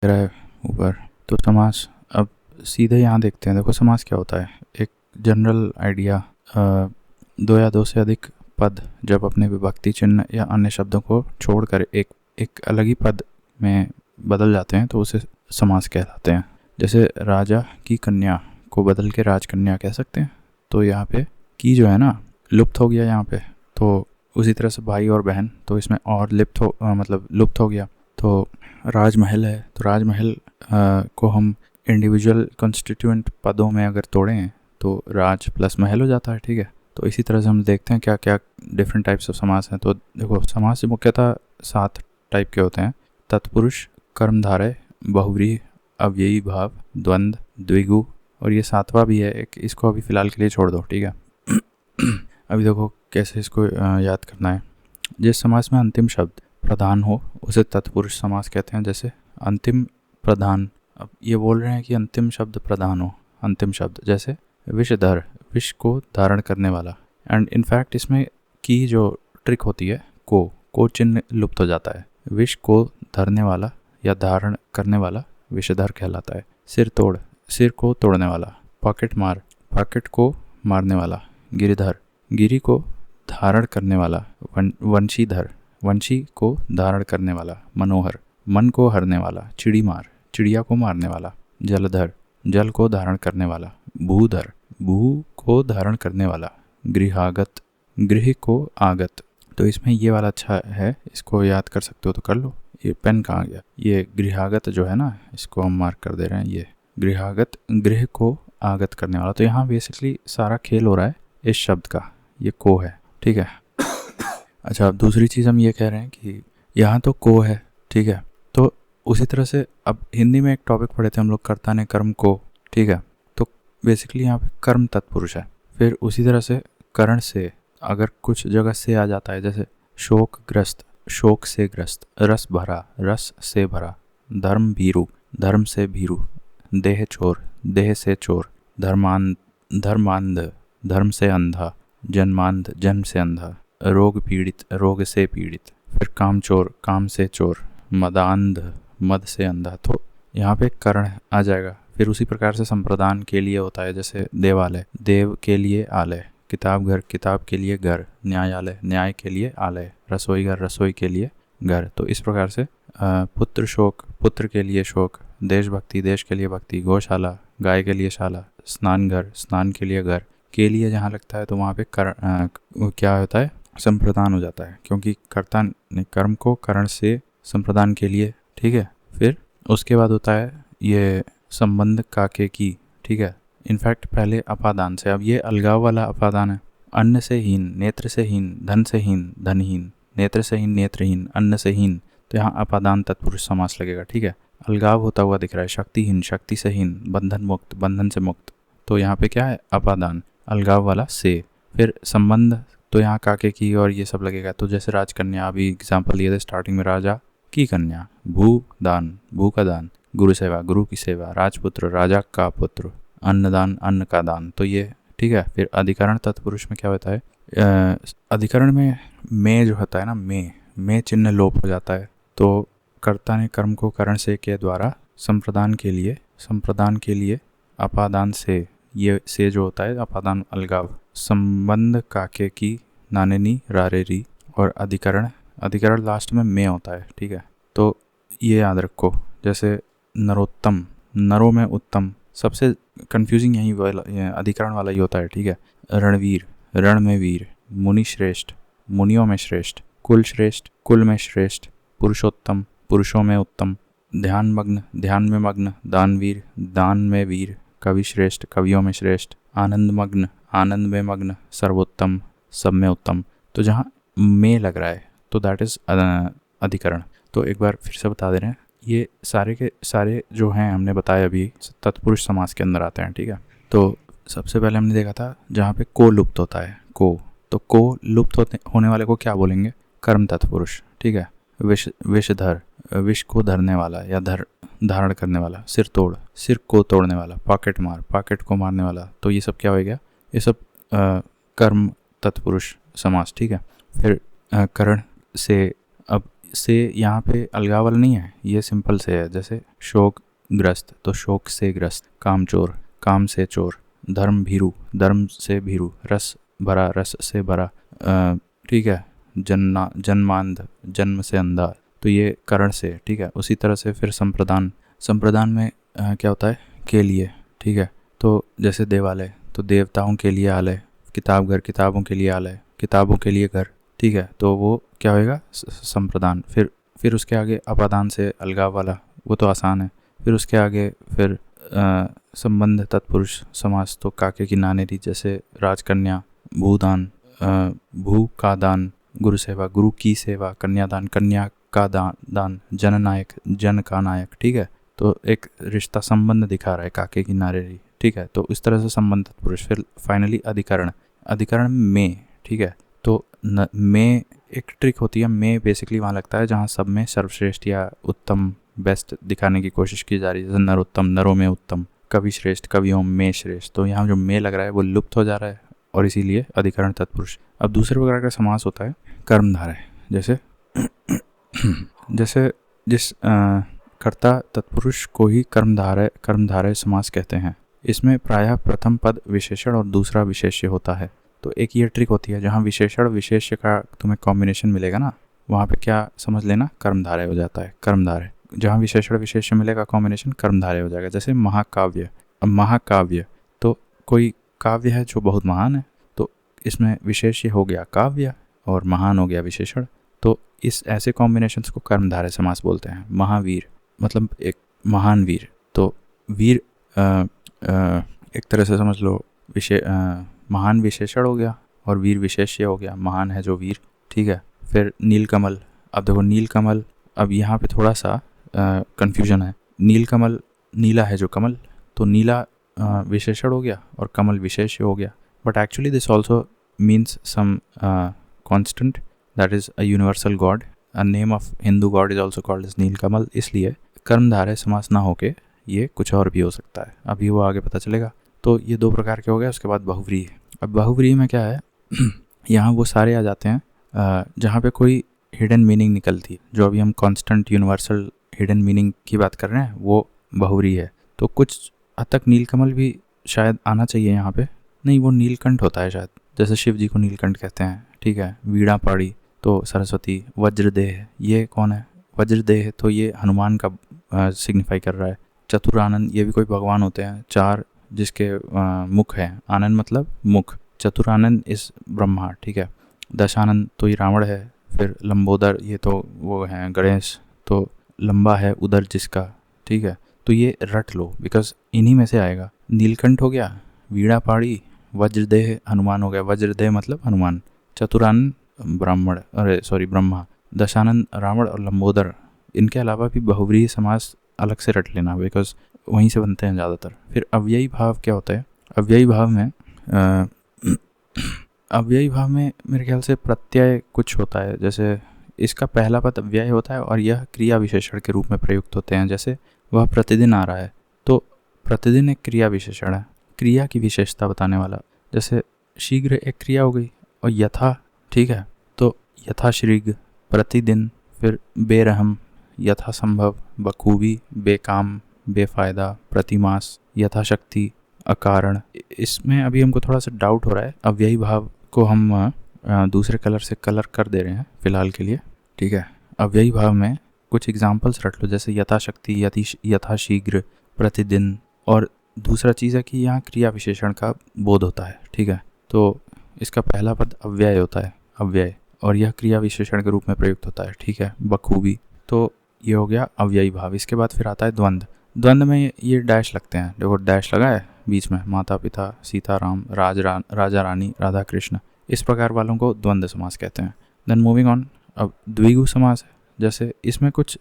रहा है ऊपर। तो समास, अब सीधे यहाँ देखते हैं। देखो समास क्या होता है। एक जनरल आइडिया, दो या दो से अधिक पद जब अपने विभक्ति चिन्ह या अन्य शब्दों को छोड़कर एक अलग ही पद में बदल जाते हैं तो उसे समास कहलाते हैं। जैसे राजा की कन्या को बदल के राजकन्या कह सकते हैं। तो यहाँ पे की जो है ना लुप्त हो गया यहाँ पे। तो उसी तरह से भाई और बहन, तो इसमें और लुप्त हो गया। तो राजमहल है, तो राजमहल को हम इंडिविजुअल कॉन्स्टिट्यूएंट पदों में अगर तोड़ें तो राज प्लस महल हो जाता है। ठीक है। तो इसी तरह से हम देखते हैं क्या क्या डिफरेंट टाइप्स ऑफ समास हैं। तो देखो समास मुख्यतः 7 टाइप के होते हैं। तत्पुरुष, कर्मधारय, बहुव्रीहि, अव्ययी भाव, द्वंद्व, द्विगु, और ये 7वां भी है एक, इसको अभी फ़िलहाल के लिए छोड़ दो। ठीक है। अभी देखो कैसे इसको याद करना है। जिस समास में अंतिम शब्द प्रधान हो उसे तत्पुरुष समास कहते हैं। जैसे अंतिम प्रधान, अब ये बोल रहे हैं कि अंतिम शब्द प्रधान हो, अंतिम शब्द। जैसे विषधर, विष को धारण करने वाला। एंड इनफैक्ट इसमें की जो ट्रिक होती है, को चिन्ह लुप्त हो जाता है। विष को धरने वाला या धारण करने वाला विषधर कहलाता है। सिर तोड़, सिर को तोड़ने वाला। पॉकेट मार, पॉकेट को मारने वाला। गिरिधर, गिरी को धारण करने वाला। वंशीधर, वंशी को धारण करने वाला। मनोहर, मन को हरने वाला। चिड़ीमार, चिड़िया को मारने वाला। जलधर, जल को धारण करने वाला। भूधर, भू को धारण करने वाला। गृहागत, गृह को आगत। तो इसमें ये वाला अच्छा है, इसको याद कर सकते हो तो कर लो। ये पेन कहाँ गया? ये गृहागत जो है ना, इसको हम मार्क कर दे रहे हैं। ये गृहागत, गृह को आगत करने वाला। तो यहाँ बेसिकली सारा खेल हो रहा है इस शब्द का, ये को है। ठीक है। अच्छा, अब दूसरी चीज़ हम ये कह रहे हैं कि यहाँ तो को है। ठीक है। तो उसी तरह से अब हिंदी में एक टॉपिक पढ़े थे हम लोग, कर्ता ने कर्म को। ठीक है। तो बेसिकली यहाँ पे कर्म तत्पुरुष है। फिर उसी तरह से करण से अगर कुछ जगह से आ जाता है, जैसे शोकग्रस्त, शोक से ग्रस्त। रस भरा, रस से भरा। धर्म भीरु, धर्म से भीरु। देह चोर, देह से चोर। धर्मांध, धर्म से अंधा। जन्मांध, जन्म से अंधा। रोग पीड़ित, रोग से पीड़ित। फिर कामचोर, काम से चोर। मदांध, मद से अंधा। तो यहाँ पे करण आ जाएगा। फिर उसी प्रकार से संप्रदान के लिए होता है, जैसे देवालय, देव के लिए आलय। किताब घर, किताब के लिए घर। न्यायालय, न्याय के लिए आलय। रसोई घर, रसोई के लिए घर। तो इस प्रकार से पुत्र शोक, पुत्र के लिए शोक। देशभक्ति, देश के लिए भक्ति। गौशाला, गाय के लिए शाला। स्नान घर, स्नान के लिए घर। के लिए जहाँ लगता है तो वहाँ पे क्या होता है, संप्रदान हो जाता है, क्योंकि कर्ता ने कर्म को करण से संप्रदान के लिए। ठीक है। फिर उसके बाद होता है ये संबंध काके की। ठीक है। इनफैक्ट पहले अपादान से, अब ये अलगाव वाला अपादान है। अन्न से हीन, नेत्र से हीन। धन से हीन, धनहीन। नेत्र से हीन, नेत्रहीन। अन्न से हीन। तो यहाँ अपादान तत्पुरुष समास लगेगा। ठीक है। अलगाव होता हुआ दिख रहा है। शक्तिहीन, शक्ति से हीन। बंधन मुक्त, बंधन से मुक्त। तो यहाँ पे क्या है, अपादान, अलगाव वाला से। फिर संबंध, तो यहाँ काके की और ये सब लगेगा। तो जैसे राजकन्या, अभी एग्जाम्पल लिए थे स्टार्टिंग में, राजा की कन्या। भू दान, भू का दान। गुरु सेवा, गुरु की सेवा। राजपुत्र, राजा का पुत्र। अन्नदान, अन्न का दान। तो ये ठीक है। फिर अधिकरण तत्पुरुष में क्या होता है, अधिकरण में जो होता है ना, में चिन्ह लोप हो जाता है। तो कर्ता ने कर्म को करण से के द्वारा संप्रदान के लिए अपादान से, ये से जो होता है अपादान अलगाव। संबंध काके की, नानेनी, रारेरी। और अधिकरण लास्ट में होता है। ठीक है। तो ये याद रखो। जैसे नरोत्तम, नरों में उत्तम। सबसे कंफ्यूजिंग यही वाला अधिकरण वाला ही होता है। ठीक है। रणवीर, रण में वीर। मुनि श्रेष्ठ, मुनियों में श्रेष्ठ। कुल श्रेष्ठ, कुल में श्रेष्ठ। पुरुषोत्तम, पुरुषों में उत्तम। ध्यान मग्न, ध्यान में मग्न। दानवीर, दान में वीर। कवि श्रेष्ठ, कवियों में श्रेष्ठ। आनंद मग्न, आनंद में मग्न। सर्वोत्तम, सब में उत्तम। तो जहाँ में लग रहा है तो दैट इज़ अधिकरण। तो एक बार फिर से बता दे रहे हैं, ये सारे के सारे जो हैं हमने बताया अभी तत्पुरुष समास के अंदर आते हैं। ठीक है। तो सबसे पहले हमने देखा था जहाँ पे को लुप्त होता है, तो को लुप्त होने वाले को क्या बोलेंगे, कर्म तत्पुरुष। ठीक है। विषधर, विष को धरने वाला या धारण करने वाला। सिर तोड़, सिर को तोड़ने वाला। पॉकेट मार, पॉकेट को मारने वाला। तो ये सब क्या हो गया, ये सब कर्म तत्पुरुष समास। ठीक है। फिर करण से, अब से यहाँ पे अलगावल नहीं है, ये सिंपल से है। जैसे शोक ग्रस्त तो शोक से ग्रस्त, काम चोर काम से चोर, धर्म भीरु धर्म से भीरु, रस भरा रस से भरा, ठीक है, जन्मांध जन्म से अंधा, तो ये करण से, ठीक है। उसी तरह से फिर संप्रदान में क्या होता है, के लिए, ठीक है। तो जैसे देवालय तो देवताओं के लिए आलय, किताब घर किताबों के लिए आलय, किताबों के लिए घर, ठीक है। तो वो क्या होएगा, संप्रदान। फिर उसके आगे अपादान से अलगाव वाला, वो तो आसान है। फिर उसके आगे फिर संबंध तत्पुरुष समास, तो काके की नानेरी, जैसे राजकन्या, भूदान, भू का दान, गुरु सेवा गुरु की सेवा, कन्यादान कन्या का दान, जननायक जन का नायक, ठीक है। तो एक रिश्ता संबंध दिखा रहा है काके की नारेरी, ठीक है। तो इस तरह से संबंध तत्पुरुष। फिर फाइनली अधिकरण में, ठीक है। तो में एक ट्रिक होती है, में बेसिकली वहाँ लगता है जहाँ सब में सर्वश्रेष्ठ या उत्तम बेस्ट दिखाने की कोशिश की जा रही है। जैसे नरोत्तम नरों में उत्तम, कवि श्रेष्ठ कवियों में श्रेष्ठ। तो यहाँ जो में लग रहा है वो लुप्त हो जा रहा है, और इसीलिए अधिकरण तत्पुरुष। अब दूसरे प्रकार का समास होता है कर्मधारय। जैसे जिस कर्ता तत्पुरुष को ही कर्मधारय समास कहते हैं। इसमें प्रायः प्रथम पद विशेषण और दूसरा विशेष्य होता है। तो एक ये ट्रिक होती है, जहाँ विशेषण विशेष्य का तुम्हें कॉम्बिनेशन मिलेगा ना, वहाँ पे क्या समझ लेना, कर्मधारय हो जाता है, कर्मधारय। जहाँ विशेषण विशेष्य मिलेगा कॉम्बिनेशन, कर्मधारय हो जाएगा। जैसे महाकाव्य, अब महाकाव्य तो कोई काव्य है जो बहुत महान है, तो इसमें विशेष्य हो गया काव्य और महान हो गया विशेषण। तो इस ऐसे कॉम्बिनेशंस को कर्मधारय समास बोलते हैं। महावीर मतलब एक महान वीर, तो वीर एक तरह से समझ लो महान विशेषण हो गया और वीर विशेष्य हो गया, महान है जो वीर, ठीक है। फिर नीलकमल, अब देखो नीलकमल, अब यहाँ पे थोड़ा सा कंफ्यूजन है। नीलकमल, नीला है जो कमल, तो नीला विशेषण हो गया और कमल विशेष्य हो गया। But actually this also means some constant, that is a universal god, a name of Hindu god is also called as Neelkamal. इसलिए कर्मधारय समास ना होके ये कुछ और भी हो सकता है, अभी वो आगे पता चलेगा। तो ये दो प्रकार के हो गए। उसके बाद बहुव्रीहि। अब बहुव्रीहि में क्या है यहाँ वो सारे आ जाते हैं जहाँ पे कोई हिडन मीनिंग निकलती है। जो अभी हम कांस्टेंट यूनिवर्सल हिडन मीनिंग की बात कर रहे हैं वो बहुव्रीहि है। तो कुछ हद तक नीलकमल भी शायद आना चाहिए यहाँ पे, नहीं वो नीलकंठ होता है शायद, जैसे शिव जी को नीलकंठ कहते हैं, ठीक है। वीणा पाड़ी तो सरस्वती, वज्रदेह ये कौन है, वज्रदेह तो ये हनुमान का सिग्निफाई कर रहा है। चतुरानंद ये भी कोई भगवान होते हैं, चार जिसके मुख हैं, आनंद मतलब मुख, चतुरानंद इस ब्रह्मा, ठीक है। दशानंद तो ये रावण है। फिर लंबोदर ये तो वो हैं गणेश, तो लंबा है उदर जिसका, ठीक है। तो ये रट लो बिकॉज इन्हीं में से आएगा। नीलकंठ हो गया, वीणा पाड़ी, वज्रदेह हनुमान हो गया, वज्रदेह मतलब हनुमान, चतुरानंद ब्रह्मा, दशानंद रावण और लंबोदर। इनके अलावा भी बहुव्रीहि समास अलग से रट लेना बिकॉज वहीं से बनते हैं ज़्यादातर। फिर अव्ययी भाव क्या होता है, अव्ययी भाव में मेरे ख्याल से प्रत्यय कुछ होता है। जैसे इसका पहला पद अव्यय होता है और यह क्रिया विशेषण के रूप में प्रयुक्त होते हैं। जैसे वह प्रतिदिन आ रहा है, तो प्रतिदिन एक क्रिया विशेषण है, क्रिया की विशेषता बताने वाला। जैसे शीघ्र एक क्रिया हो गई, और यथा, ठीक है, तो यथाशीघ्र प्रतिदिन। फिर बेरहम यथासंभव, बखूबी, बेकाम बेफायदा, प्रतिमास, यथाशक्ति, अकारण। इसमें अभी हमको थोड़ा सा डाउट हो रहा है, अव्ययी भाव को हम दूसरे कलर से कलर कर दे रहे हैं फिलहाल के लिए, ठीक है। अव्ययी भाव में कुछ एग्जाम्पल्स रख लो, जैसे यथाशक्ति, यथाशीघ्र, प्रतिदिन। और दूसरा चीज़ है कि यहाँ क्रिया विशेषण का बोध होता है, ठीक है। तो इसका पहला पद अव्यय होता है, अव्यय, और यह क्रिया विशेषण के रूप में प्रयुक्त होता है, ठीक है, बखूबी। तो ये हो गया अव्ययी भाव। इसके बाद फिर आता है द्वंद्व। द्वंद्व में ये डैश लगते हैं, देखो डैश लगा है बीच में, माता पिता, सीताराम, राजा रानी, राधा कृष्ण, इस प्रकार वालों को द्वंद्व समास कहते हैं। देन मूविंग ऑन, अब द्विगु समास है। जैसे इसमें कुछ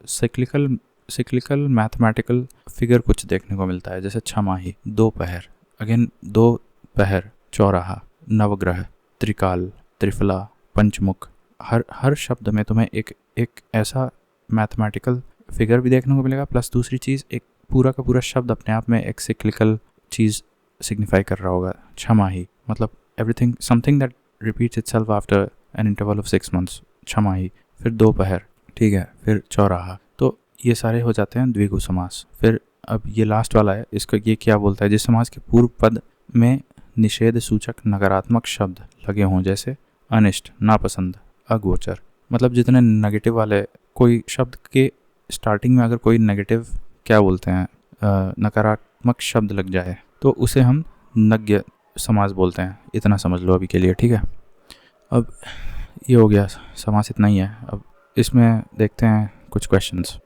साइक्लिकल मैथमेटिकल फिगर कुछ देखने को मिलता है। जैसे छमाही, दोपहर, अगेन दोपहर, चौराहा, नवग्रह, त्रिकाल, त्रिफला, पंचमुख। हर शब्द में तुम्हें एक ऐसा मैथमेटिकल फिगर भी देखने को मिलेगा, प्लस दूसरी चीज़ एक पूरा का पूरा शब्द अपने आप में एक साइक्लिकल चीज़ सिग्निफाई कर रहा होगा। छमाही मतलब everything, something that repeats itself after an interval of 6 months, छमाही। फिर दोपहर, ठीक है, फिर चौराहा। तो ये सारे हो जाते हैं द्विगु समास। फिर अब ये लास्ट वाला है, इसको ये क्या बोलता है, जिस समास के पूर्व पद में निषेध सूचक नकारात्मक शब्द लगे हों, जैसे अनिष्ट, नापसंद, अगोचर। मतलब जितने नेगेटिव वाले, कोई शब्द के स्टार्टिंग में अगर कोई नेगेटिव क्या बोलते हैं नकारात्मक शब्द लग जाए तो उसे हम नज्ञ समास बोलते हैं। इतना समझ लो अभी के लिए, ठीक है। अब ये हो गया समास, इतना ही है। अब इसमें देखते हैं कुछ क्वेश्चंस।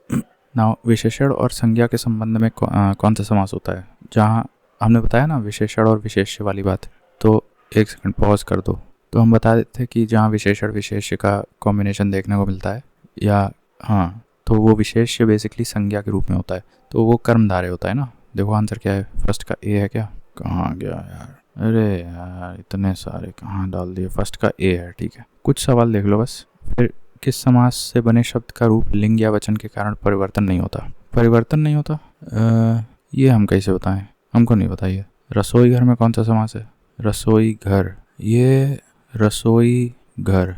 नाउ विशेषण और संज्ञा के संबंध में कौन सा समास होता है। जहाँ हमने बताया ना विशेषण और विशेष्य वाली बात, तो एक सेकंड पॉज कर दो। तो हम बता देते कि जहाँ विशेषण विशेष्य का कॉम्बिनेशन देखने को मिलता है, या हाँ, तो वो विशेष्य बेसिकली संज्ञा के रूप में होता है, तो वो कर्मधारय होता है ना। देखो आंसर क्या है, फर्स्ट का ए है क्या, कहाँ गया यार, अरे यार इतने सारे कहाँ डाल दिए, फर्स्ट का ए है, ठीक है। कुछ सवाल देख लो बस। फिर किस समास से बने शब्द का रूप लिंग या वचन के कारण परिवर्तन नहीं होता। परिवर्तन नहीं होता, ये हम कैसे बताएं, हमको नहीं बताइए। रसोई घर में कौन सा समास है, रसोई घर, ये रसोई घर,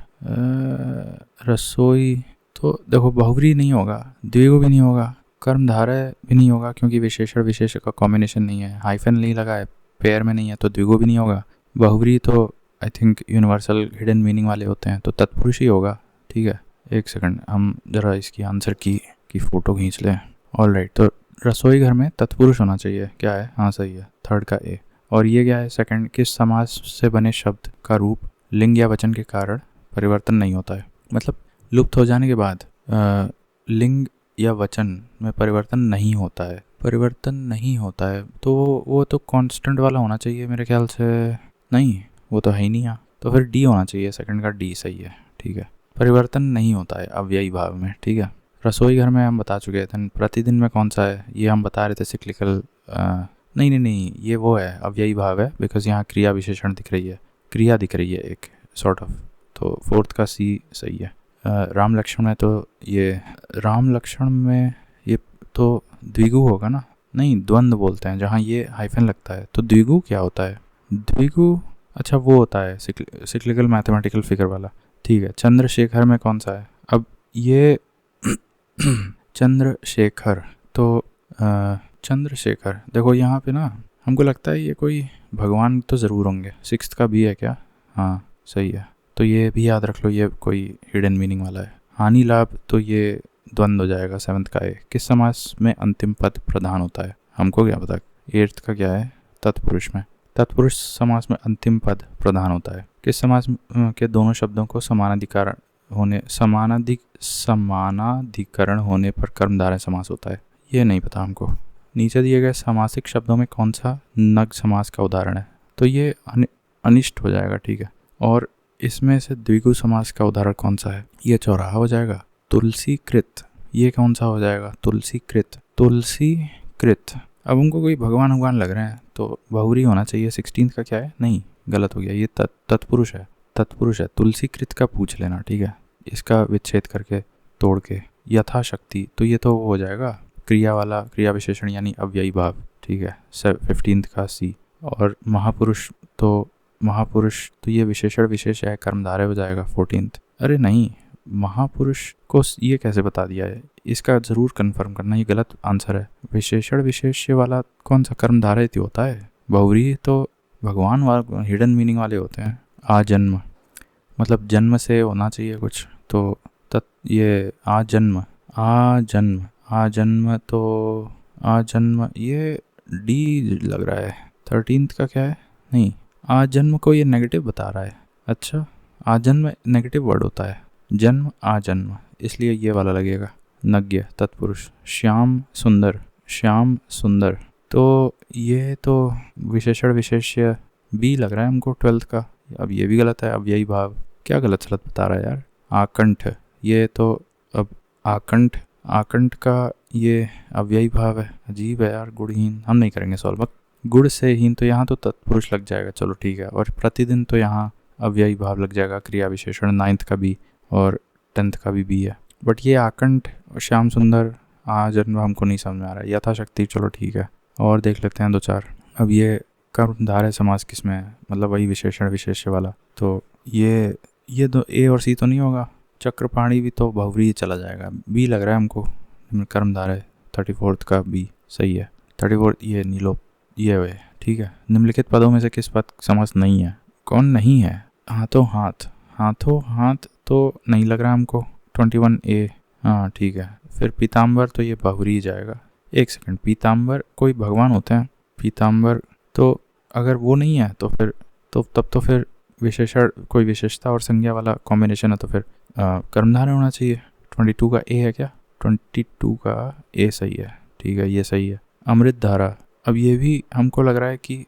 रसोई, तो देखो बहुव्रीहि नहीं होगा, द्विगु भी नहीं होगा, कर्मधारय भी नहीं होगा, क्योंकि विशेषण विशेष का कॉम्बिनेशन नहीं है, हाइफन नहीं लगा है, पेयर में नहीं है, तो द्विगु भी नहीं होगा। बहुव्रीहि तो I think universal hidden meaning वाले होते हैं, तो तत्पुरुष ही होगा, ठीक है। एक सेकंड, हम जरा इसकी आंसर की फ़ोटो खींच लें। ऑल राइट, तो रसोई घर में तत्पुरुष होना चाहिए, क्या है, हाँ सही है, थर्ड का ए। और ये क्या है सेकंड, किस समास से बने शब्द का रूप लिंग या वचन के कारण परिवर्तन नहीं होता है। मतलब लुप्त हो जाने के बाद लिंग या वचन में परिवर्तन नहीं होता है, परिवर्तन नहीं होता है, तो वो तो कांस्टेंट वाला होना चाहिए मेरे ख्याल से। नहीं, वो तो है ही नहीं यहाँ, तो फिर डी होना चाहिए, सेकंड का डी सही है, ठीक है। परिवर्तन नहीं होता है अव्ययी भाव में, ठीक है। रसोई घर में हम बता चुके थे। प्रतिदिन में कौन सा है, ये हम बता रहे थे सिक्लिकल, नहीं नहीं नहीं, ये वो है अव्ययी भाव है, बिकॉज यहाँ क्रिया विशेषण दिख रही है, क्रिया दिख रही है एक सॉर्ट ऑफ, तो फोर्थ का सी सही है। राम लक्ष्मण में तो ये राम लक्ष्मण में ये तो द्विगु होगा ना, नहीं द्वंद्व बोलते हैं जहाँ ये हाइफन लगता है, तो द्विगु क्या होता है, द्विगु अच्छा वो होता है सिक्लिकल मैथमेटिकल फिगर वाला, ठीक है। चंद्रशेखर में कौन सा है, अब ये चंद्रशेखर, तो चंद्रशेखर, देखो यहाँ पे ना हमको लगता है ये कोई भगवान तो ज़रूर होंगे। सिक्स्थ का भी है क्या, हाँ सही है, तो ये भी याद रख लो, ये कोई हिडन मीनिंग वाला है। हानि लाभ, तो ये द्वंद्व हो जाएगा, सेवंथ का है। किस समास में अंतिम पद प्रधान होता है, हमको क्या पता। एट्थ का क्या है, तत्पुरुष में, तत्पुरुष समास में अंतिम पद प्रधान होता है। किस समास के दोनों शब्दों को समानाधिकरण होने पर कर्मधारय समास होता है, ये नहीं पता हमको। नीचे दिए गए सामासिक शब्दों में कौन सा नग समास का उदाहरण है, तो ये अनिष्ट हो जाएगा, ठीक है। और इसमें से द्विगु समास का उदाहरण कौन सा है, ये चौराहा हो जाएगा। तुलसीकृत, ये कौन सा हो जाएगा, तुलसीकृत, तुलसीकृत। अब उनको कोई भगवान लग रहे हैं, तो बहुव्रीहि होना चाहिए। 16 का क्या है, नहीं गलत हो गया, ये तत्पुरुष है, तत्पुरुष है। तुलसीकृत का पूछ लेना, ठीक है, इसका विच्छेद करके तोड़ के। यथाशक्ति, तो ये तो हो जाएगा क्रिया वाला, क्रिया विशेषण यानी अव्ययी भाव, ठीक है। 15 का सी। और महापुरुष, तो महापुरुष तो ये विशेषण विशेष है, कर्मधारय हो जाएगा 14। अरे नहीं, महापुरुष को ये कैसे बता दिया है, इसका ज़रूर कंफर्म करना, ये गलत आंसर है। विशेषण विशेष्य वाला कौन सा कर्मधारय होता है, बहुव्रीहि तो भगवान वाले हिडन मीनिंग वाले होते हैं। आजन्म, मतलब जन्म से होना चाहिए कुछ, तो ये आजन्म, आजन्म, आजन्म, तो आजन्म ये डी लग रहा है। 13 का क्या है, नहीं, आजन्म को ये नेगेटिव बता रहा है। अच्छा, आजन्म नेगेटिव वर्ड होता है, जन्म आजन्म, इसलिए ये वाला लगेगा। नज्ञ, तत्पुरुष। श्याम सुंदर, श्याम सुंदर, तो ये तो विशेषण विशेष्य बी लग रहा है हमको 12 का। अब ये भी गलत है, अब यही भाव क्या गलत सलत बता रहा है यार। आकंठ, ये तो अब आकंठ, आकंठ का ये अव्ययी भाव है, अजीब है यार। गुणहीन हम नहीं करेंगे सॉल्व। गुण से हीन, तो यहाँ तो तत्पुरुष लग जाएगा, चलो ठीक है। और प्रतिदिन तो यहाँ अव्ययी भाव लग जाएगा, क्रिया विशेषण 9th का भी और 10th का भी है। बट ये आकंठ, श्याम सुंदर, आजन्म हमको नहीं समझ में आ रहा है। यथाशक्ति, चलो ठीक है। और देख लेते हैं 2-4। अब ये कर्मधारय समास किस में है, मतलब वही विशेषण विशेष्य वाला, तो ये दो ए और सी तो नहीं होगा, चक्रपाणी भी तो बहुव्रीहि ही चला जाएगा। बी लग रहा है हमको, कर्मधारय 34th का बी सही है। 34 ये नीलो ये हुए, ठीक है। निम्नलिखित पदों में से किस पद समास नहीं है? कौन नहीं है? हाथों हाथ, हाथों हाथ तो नहीं लग रहा हमको। 21A, हाँ ठीक है। फिर पीताम्बर तो ये बहुव्रीहि जाएगा। एक सेकंड, पीताम्बर कोई भगवान होते हैं? पीताम्बर तो अगर वो नहीं है तो फिर तो तब तो फिर विशेषण, कोई विशेषता और संज्ञा वाला कॉम्बिनेशन है, तो फिर कर्मधारय होना चाहिए। 22 का ए है क्या? 22 का ए सही है, ठीक है, ये सही है। अमृत धारा, अब ये भी हमको लग रहा है कि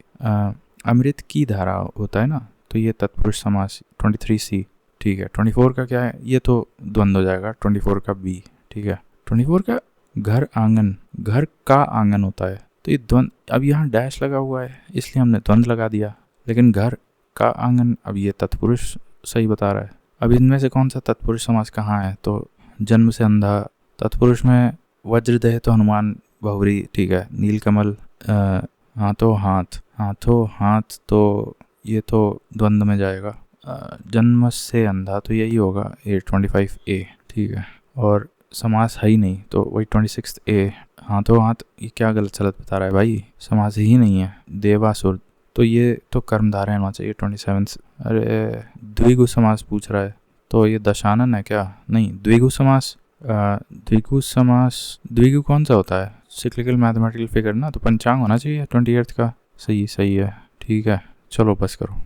अमृत की धारा होता है ना, तो ये तत्पुरुष समास 23C, ठीक है। 24 का क्या है? ये तो द्वंद्व हो जाएगा। 24 का बी, ठीक है। 24 का घर आंगन, घर का आंगन होता है, तो ये द्वंद, अब यहाँ डैश लगा हुआ है इसलिए हमने द्वंद लगा दिया, लेकिन घर का आंगन, अब ये तत्पुरुष सही बता रहा है। अब इनमें से कौन सा तत्पुरुष समास कहाँ है? तो जन्म से अंधा, तत्पुरुष में वज्रदेह तो हनुमान बहुव्रीहि, ठीक है। नीलकमल, हाथों हाथ, हाथों हाथ तो ये तो द्वंद्व में जाएगा। जन्म से अंधा तो यही होगा, 25A, ठीक है। और समास है ही नहीं तो वही 26A। हाथों हाथ, ये क्या गलत सलत बता रहा है भाई, समास ही नहीं है। देवासुर, तो ये तो कर्मधारय होना चाहिए 27। अरे द्विगु समास पूछ रहा है, तो ये दशानन है क्या? नहीं, द्विगु समास, द्विगु समास, द्विगु कौन सा होता है? सिक्लिकल मैथमेटिकल फिगर ना, तो पंचांग होना चाहिए 28th का। सही है, ठीक है, चलो बस करो।